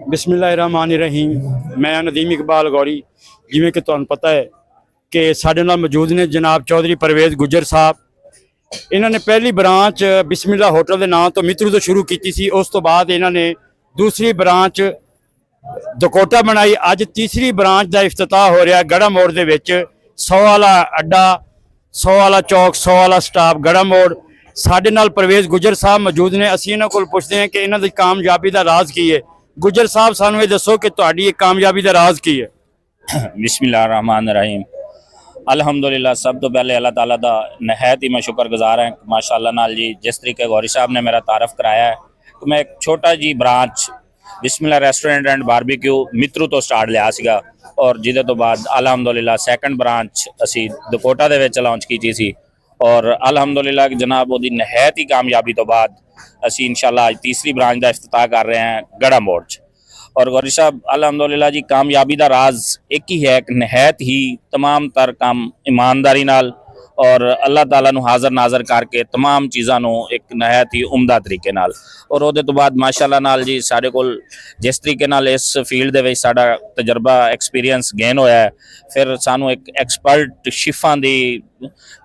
बिस्मिल्लाहिर्रहमानिर्रहीम। मैं नदीम इकबाल गौरी। जिमें कि तुहानू पता है कि साडे नाल मौजूद ने जनाब चौधरी परवेज़ गुज्जर साहब। इन्होंने पहली ब्रांच बिस्मिल्ला होटल के नाम तो मित्रू तो शुरू की सी। उस तो बाद इन्होंने दूसरी ब्रांच दकोटा बनाई। अज तीसरी ब्रांच का इफ्तिताह हो रहा गड़ा मोड़ के विच। 100 वाला अड्डा, 100 वाला चौक, 100 वाला स्टाफ गड़ा मोड़। साडे नाल परवेज़ गुज्जर साहब मौजूद ने। असीं इन्हां कोल पुछदे हैं कि इन्हां दी कामयाबी का राज की है। गुज्जर साहब सानू ये दसो कि तुहाडी कामयाबी का राज की है। बिस्मिल्लाहिर्रहमानिर्रहीम। अल्हम्दुलिल्लाह, सब तो पहले अल्लाह ताला दा नहायत ही मैं शुक्रगुजार है माशाअल्लाह नाल जी। जिस तरीके गौरी साहब ने मेरा तारफ़ कराया है तो मैं एक छोटा जी branch Bismillah restaurant and barbecue मित्रू तो स्टार्ट लिया सीगा और जिदे तो बाद अल्हम्दुलिल्लाह सैकंड ब्रांच असी दकोटा दे विच लॉन्च की सी और अल्हम्दुलिल्लाह जनाब वो नहायत ही कामयाबी तो बाद असी इंशाल्लाह आज तीसरी ब्रांच का इफ्तिताह कर रहे हैं गड़ा मोड़। और गौरी साहब अल्हम्दुलिल्लाह जी कामयाबी का राज एक ही है, एक नहायत ही तमाम तर काम ईमानदारी नाल और अल्लाह ताला नू हाज़र नाज़र करके तमाम चीज़ों नू एक नहायत ही उमदा तरीके नाल और उहदे तो बाद माशाअल्लाह नाल जी साडे कोल जिस तरीके नाल इस फील्ड दे विच साडा तजर्बा एक्सपीरियंस गेन होया है, फिर सानू एक एक्सपर्ट शिफां दी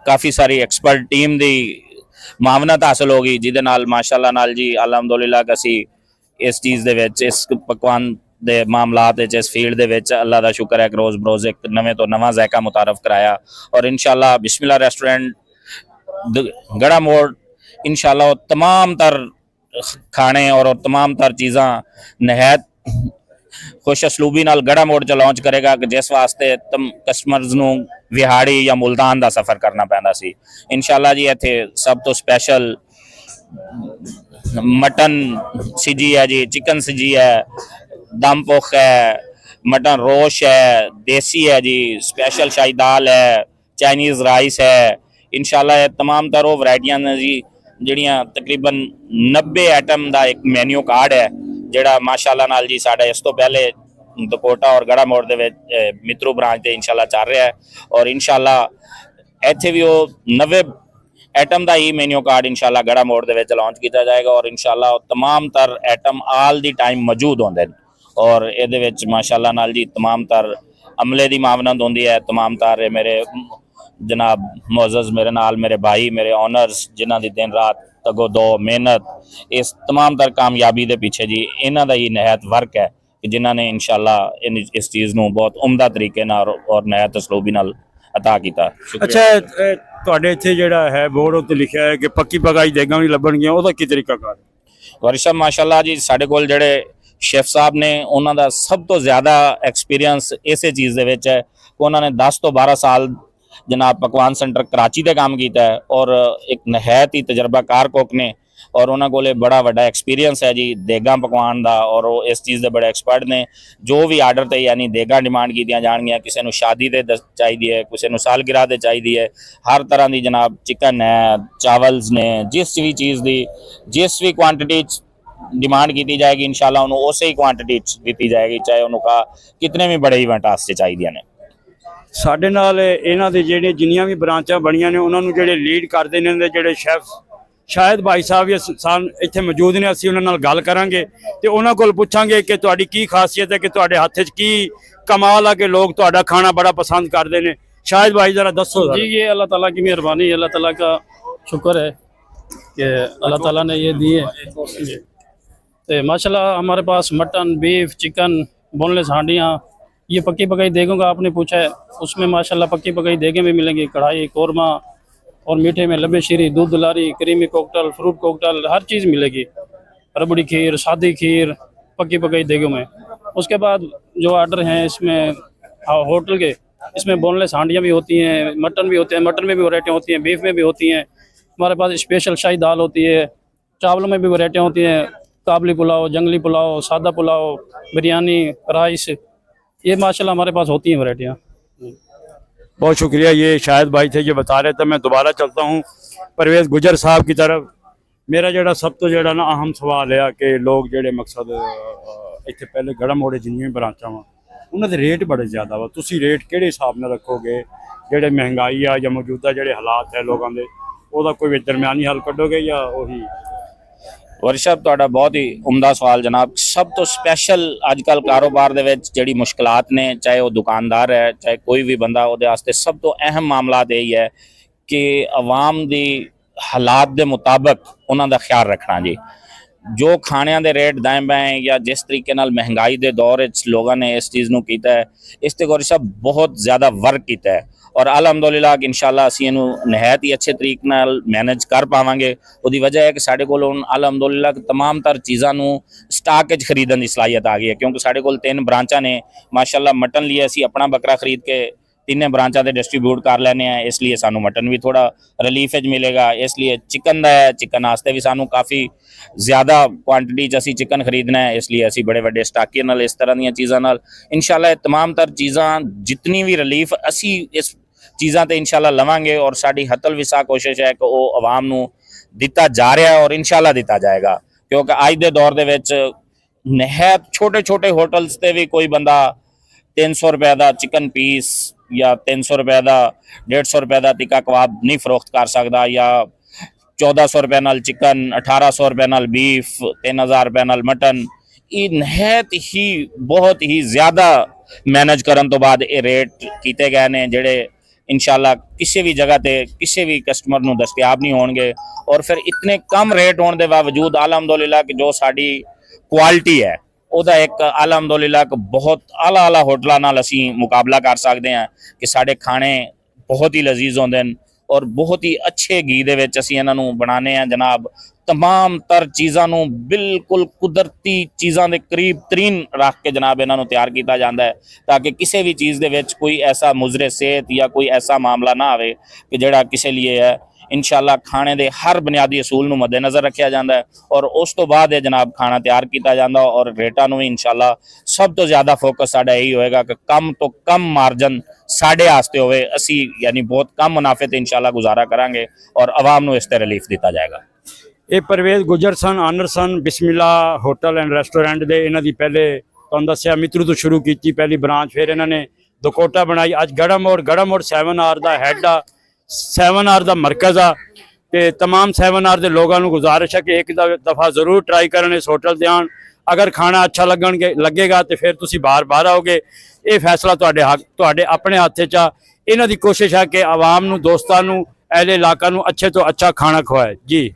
काफ़ी सारी एक्सपर्ट टीम दी मावनत हासिल होगी जिहदे नाल माशाअल्लाह नाल जी अल्हम्दुलिल्लाह असी इस चीज़ दे विच इस पकवान दे मामलात इस फील्ड दे विच अल्लाह दा शुक्र है कि रोज़ बरोज़ एक नवे तो नवा जायका मुतारफ़ कराया और इंशाल्लाह बिस्मिल्लाह रेस्टोरेंट गड़ा मोड़ इंशाल्लाह तमाम तर खाने और तमाम तर चीज़ां नहायत खुश असलूबी नाल गड़ा मोड़ च लॉन्च करेगा कि जिस वास्ते कस्टमर्स नू विहाड़ी या मुल्तान का सफ़र करना पैंदा सी। इंशाल्लाह जी इत्थे सब तो स्पैशल मटन सिजी है जी, चिकन सिजी है, दम पोख है, मटन रोश है, देसी है जी, स्पेशल शाही दाल है, चाइनीज़ राइस है। इंशाल्लाह तमाम तर वो वैरायटियां ने जी जिहड़ियां तकरीबन 90 आइटम का एक मैन्यू कार्ड है जिहड़ा माशाअल्लाह नाल जी साडा इस तो पहले दकोटा और गड़ा मोड़ दे विच मित्रू ब्रांच ते इंशाल्लाह चल रहा है और इंशाल्लाह इत्थे भी वो 90 आइटम का ही मेन्यू कार्ड इंशाल्लाह गड़ा मोड़ दे विच लॉन्च किया जाएगा और इंशाल्लाह तमाम तर आइटम आल दी टाइम मौजूद होंदे और इहदे विच माशाअल्लाह नाल जी तमाम तर अमले दी मावनत होंदी है। तमाम तर मेरे जनाब मोअज़्ज़ज़ मेरे नाल मेरे भाई मेरे ऑनर्स जिन्हां दी दिन रात तगो दो मेहनत इस तमाम तर कामयाबी दे पीछे जी इन्हां दा ही नहायत वर्क है कि जिन्हां ने इंशाल्लाह इस चीज़ नूं बहुत उमदा तरीके नाल और नहायत असलूबी नाल अता कीता। अच्छा, तुहाडे इत्थे जिहड़ा है बोर्ड उत्ते लिखिया है कि पक्की पकाई देगां भी लभणगीਆਂ, ਉਹਦਾ की तरीका कार? गौरी साहब माशाअल्लाह जी साडे कोल जिहड़े शेफ साहब ने उन्हां दा सब तो ज़्यादा एक्सपीरियंस इसे चीज़ दे विच है कि उन्होंने 10 तो 12 साल जनाब पकवान सेंटर कराची ते काम किया है और एक नहायत ही तजर्बाकार कुक ने और उन्होंने कोले बड़ा वड्डा एक्सपीरियंस है जी देगा पकवान का और वो इस चीज़ के बड़े एक्सपर्ट ने। जो भी आर्डर ते यानी देगा डिमांड की जाएगियाँ, किसी को शादी ते चाहिए है, किसी को सालगिरह ते चाहिए है, हर तरह की जनाब चिकन है, चावल्स ने, जिस भी चीज़ की जिस भी क्वांटिटी डिमांड की जाएगी इंशाल्लाह उन्होंने उस ही क्वांटिटी दी जाएगी, चाहे उन्होंने कितने भी बड़े इवेंट वास्ते चाहिए ने। साडे नाल इन्हां दे जिहड़े जिन्नियां भी ब्रांचां बणियां ने उन्हां नूं जिहड़े लीड करदे ने जिहड़े शैफ शायद भाई साहब भी इत्थे मौजूद ने। असीं उन्हां नाल गल करांगे ते उन्हां कोल पुछांगे कि तुहाडी की खासियत है कि तुहाडे हत्थ च की कमाल है कि लोग तुहाडा खाना बड़ा पसंद करते हैं। शायद भाई जरा दसो। जी, ये अल्लाह ताला की मेहरबानी, अल्लाह ताला का शुक्र है कि अल्लाह ताला ने ये दिए। तो माशाल्लाह हमारे पास मटन, बीफ, चिकन, बोनलेस हांडियाँ, ये पक्की पकाई देगों का आपने पूछा है, उसमें माशाल्लाह पक्की पकाई देगे भी मिलेंगी, कढ़ाई, कोरमा और मीठे में लबे शीरी, दूध दुलारी, क्रीमी कोकटल, फ्रूट कोकटल, हर चीज़ मिलेगी। रबड़ी खीर, सादी खीर पक्की पकाई देगों में। उसके बाद जो आर्डर हैं इसमें होटल के, इसमें बोनलेस हांडियाँ भी होती हैं, मटन भी होते हैं, मटन में भी वैरायटियाँ होती हैं, बीफ में भी होती हैं। हमारे पास स्पेशल शाही दाल होती है, चावलों में भी वैरायटियाँ होती हैं, काबली पुलाव, जंगली पुलाव, सादा पुलाव, बिरयानी, राइस, ये माशाल्लाह हमारे पास होती हैं वैरायटियाँ। बहुत शुक्रिया। ये शायद भाई थे जो बता रहे थे। मैं दोबारा चलता हूँ परवेज़ गुज्जर साहब की तरफ। मेरा जोड़ा सब तो जोड़ा ना अहम सवाल है कि लोग जोड़े मकसद इतने पहले गड़ा मोड़े जिन्नियां ब्रांचा वा उन्होंने रेट बड़े ज़्यादा वा, तुसी रेट किहड़े हिसाब नाल रखोगे? जेडे महंगाई आ या मौजूदा जोड़े हालात है लोगों के, कोई दरम्यानी हल कढ़ोगे या वही? ਵਰੀ ਸਾਹਿਬ ਤੁਹਾਡਾ ਬਹੁਤ ਹੀ ਉਮਦਾ ਸਵਾਲ ਜਨਾਬ। ਸਭ ਤੋਂ ਸਪੈਸ਼ਲ ਅੱਜ ਕੱਲ ਕਾਰੋਬਾਰ ਦੇ ਵਿੱਚ ਜਿਹੜੀ ਮੁਸ਼ਕਲਾਤ ਨੇ, ਚਾਹੇ ਉਹ ਦੁਕਾਨਦਾਰ ਹੈ ਚਾਹੇ ਕੋਈ ਵੀ ਬੰਦਾ, ਉਹਦੇ ਵਾਸਤੇ ਸਭ ਤੋਂ ਅਹਿਮ ਮਾਮਲਾ ਇਹ ਹੀ ਹੈ ਕਿ ਆਵਾਮ ਦੀ ਹਾਲਾਤ ਦੇ ਮੁਤਾਬਕ ਉਹਨਾਂ ਦਾ ਖਿਆਲ ਰੱਖਣਾ ਜੀ। ਜੋ ਖਾਣਿਆਂ ਦੇ ਰੇਟ ਦਾएं ਬਾएं ਜਾਂ ਜਿਸ ਤਰੀਕੇ ਨਾਲ ਮਹਿੰਗਾਈ ਦੇ ਦੌਰ ਵਿੱਚ ਲੋਕਾਂ ਨੇ ਇਸ ਚੀਜ਼ ਨੂੰ ਕੀਤਾ ਹੈ, ਇਸ ਤੇ ਗੌਰੀ ਸਾਹਿਬ ਬਹੁਤ ਜ਼ਿਆਦਾ ਵਰਕ ਕੀਤਾ ਹੈ ਔਰ ਅਲਹਮਦੁਲਿਲਾ ਕਿ ਇਨਸ਼ਾਅੱਲਾ ਅਸੀਂ ਇਹਨੂੰ ਨਿਹਾਇਤ ਹੀ ਅੱਛੇ ਤਰੀਕੇ ਨਾਲ ਮੈਨੇਜ ਕਰ ਪਾਵਾਂਗੇ। ਉਹਦੀ ਵਜ੍ਹਾ ਹੈ ਕਿ ਸਾਡੇ ਕੋਲ ਹੁਣ ਅਲਹਮਦੁਲਿਲਾ ਤਮਾਮ ਤਰ ਚੀਜ਼ਾਂ ਨੂੰ ਸਟਾਕ 'ਚ ਖਰੀਦਣ ਦੀ ਸਲਾਹੀਅਤ ਆ ਗਈ ਹੈ, ਕਿਉਂਕਿ ਸਾਡੇ ਕੋਲ 3 ਬ੍ਰਾਂਚਾਂ ਨੇ ਮਾਸ਼ਾਅੱਲਾ। ਮਟਨ ਲਈ ਅਸੀਂ ਆਪਣਾ ਬੱਕਰਾ ਖਰੀਦ ਕੇ 3 ਬ੍ਰਾਂਚਾਂ ਤੇ ਡਿਸਟ੍ਰੀਬਿਊਟ ਕਰ ਲੈਨੇ ਆ, ਇਸ ਲਈ ਸਾਨੂੰ ਮਟਨ ਵੀ ਥੋੜਾ ਰਿਲੀਫ ਵਿੱਚ ਮਿਲੇਗਾ। ਇਸ ਲਈ ਚਿਕਨ ਦਾ ਹੈ, ਚਿਕਨ ਵਾਸਤੇ ਵੀ ਸਾਨੂੰ ਕਾਫੀ ਜ਼ਿਆਦਾ ਕੁਆਂਟੀਟੀ 'ਚ ਅਸੀਂ ਚਿਕਨ ਖਰੀਦਣਾ ਹੈ, ਇਸ ਲਈ ਅਸੀਂ ਬੜੇ ਵੱਡੇ ਸਟਾਕੀ ਨਾਲ ਇਸ ਤਰ੍ਹਾਂ ਦੀਆਂ ਚੀਜ਼ਾਂ ਨਾਲ ਇਨਸ਼ਾਅੱਲਾ ਤਮਾਮ ਤਰ ਚੀਜ਼ਾਂ ਜਿਤਨੀ ਵੀ ਰਿਲੀਫ ਅਸੀਂ ਇਸ ਚੀਜ਼ਾਂ ਤੇ ਇਨਸ਼ਾਅੱਲਾ ਲਵਾਂਗੇ ਔਰ ਸਾਡੀ ਹਤਲ ਵਿਸਾ ਕੋਸ਼ਿਸ਼ ਹੈ ਕਿ ਉਹ ਆਵਾਮ ਨੂੰ ਦਿੱਤਾ ਜਾ ਰਿਹਾ ਹੈ ਔਰ ਇਨਸ਼ਾਅੱਲਾ ਦਿੱਤਾ ਜਾਏਗਾ। ਕਿਉਂਕਿ ਅੱਜ ਦੇ ਦੌਰ ਦੇ ਵਿੱਚ ਨਿਹਾਇਤ ਛੋਟੇ ਹੋਟਲਸ ਤੇ ਵੀ ਕੋਈ ਬੰਦਾ 300 ਰੁਪਏ ਦਾ ਚਿਕਨ ਪੀਸ ਜਾਂ 300 ਰੁਪਏ ਦਾ 150 ਰੁਪਏ ਦਾ ਟਿੱਕਾ ਕਬਾਬ ਨਹੀਂ ਫਰੋਖਤ ਕਰ ਸਕਦਾ, ਜਾਂ 1400 ਰੁਪਏ ਨਾਲ ਚਿਕਨ, 1800 ਰੁਪਏ ਨਾਲ ਬੀਫ, 3000 ਰੁਪਏ ਨਾਲ ਮਟਨ। ਇਹ ਨਿਹਾਇਤ ਹੀ ਬਹੁਤ ਹੀ ਜ਼ਿਆਦਾ ਮੈਨੇਜ ਕਰਨ ਤੋਂ ਬਾਅਦ ਇਹ ਰੇਟ ਕੀਤੇ ਗਏ ਨੇ, ਜਿਹੜੇ ਇਨਸ਼ਾਅੱਲਾ ਕਿਸੇ ਵੀ ਜਗ੍ਹਾ ਤੇ ਕਿਸੇ ਵੀ ਕਸਟਮਰ ਨੂੰ ਦਸਤਿਆਬ ਨਹੀਂ ਹੋਣਗੇ। ਔਰ ਫਿਰ ਇਤਨੇ ਕਮ ਰੇਟ ਹੋਣ ਦੇ ਬਾਵਜੂਦ ਅਲਹਮਦੁਲਿਲਾ ਕਿ ਜੋ ਸਾਡੀ ਕੁਆਲਿਟੀ ਹੈ ਉਹਦਾ ਇੱਕ ਅਲਹਮਦੁਲਿਲਾ ਕਿ ਬਹੁਤ ਆਲਾ ਹੋਟਲਾਂ ਨਾਲ ਅਸੀਂ ਮੁਕਾਬਲਾ ਕਰ ਸਕਦੇ ਹਾਂ ਕਿ ਸਾਡੇ ਖਾਣੇ ਬਹੁਤ ਹੀ ਲਜ਼ੀਜ਼ ਹੁੰਦੇ ਨੇ ਔਰ ਬਹੁਤ ਹੀ ਅੱਛੇ ਘੀ ਦੇ ਵਿੱਚ ਅਸੀਂ ਇਹਨਾਂ ਨੂੰ ਬਣਾਉਂਦੇ ਹਾਂ ਜਨਾਬ। तमाम तर चीज़ों ਨੂੰ बिल्कुल कुदरती चीज़ों के करीब तरीन रख के जनाब इन्हों तैयार किया जाता है, ताकि किसी भी चीज़ के कोई ऐसा मुजरे सेहत या कोई ऐसा मामला ना आए कि जोड़ा किसी लिए है। इंशाअल्लाह खाने के हर बुनियादी असूल ਨੂੰ मद्देनज़र रखा जाता है और उस तो बाद जनाब खाना तैयार किया जाता और रेटा भी इंशाअल्लाह सब तो ज़्यादा फोकस साडा यही होएगा कि कम तो कम मार्जन साढ़े वास्ते होवे, असी यानी बहुत कम मुनाफे ते इंशाअल्लाह गुजारा करांगे और आवाम ਨੂੰ ਇਸ ਤੇ रिलीफ दिता जाएगा। ਇਹ ਪਰਵੇਜ਼ ਗੁੱਜਰ ਸਨ, ਆਨਰ ਸਨ ਬਿਸਮਿल्ला ਹੋਟਲ ਐਂਡ ਰੈਸਟੋਰੈਂਟ ਦੇ। ਇਹਨਾਂ ਦੀ ਪਹਿਲੇ ਤੁਹਾਨੂੰ ਦੱਸਿਆ ਮਿੱਤਰੂ ਤੋਂ ਸ਼ੁਰੂ ਕੀਤੀ ਪਹਿਲੀ ਬ੍ਰਾਂਚ, ਫਿਰ ਇਹਨਾਂ ਨੇ ਦੁਕੋਟਾ ਬਣਾਈ। ਅੱਜ ਗੜਾ ਮੋੜ 7 ਆਰ ਦਾ ਹੈਡ ਆ, 7 ਆਰ ਦਾ ਮਰਕਜ਼ ਆ ਤੇ तमाम 7 ਆਰ ਦੇ ਲੋਕਾਂ ਨੂੰ ਗੁਜ਼ਾਰਿਸ਼ ਹੈ ਕਿ ਇੱਕ ਦਫਾ ਜ਼ਰੂਰ ਟਰਾਈ ਕਰਨ ਇਸ ਹੋਟਲ ਤੇ ਆਣ। ਅਗਰ ਖਾਣਾ ਅੱਛਾ ਲੱਗੇਗਾ ਤੇ ਫਿਰ ਤੁਸੀਂ ਬਾਰ-ਬਾਰ ਆਓਗੇ। ਇਹ ਫੈਸਲਾ ਤੁਹਾਡੇ ਆਪਣੇ ਹੱਥ 'ਚ ਆ। ਇਹਨਾਂ ਦੀ ਕੋਸ਼ਿਸ਼ ਹੈ ਕਿ ਆਵਾਮ ਨੂੰ, ਦੋਸਤਾਂ ਨੂੰ, ਅਹਿਲੇ ਇਲਾਕਾ ਨੂੰ ਅੱਛੇ ਤੋਂ ਅੱਛਾ ਖਾਣਾ ਖਵਾਏ ਜੀ।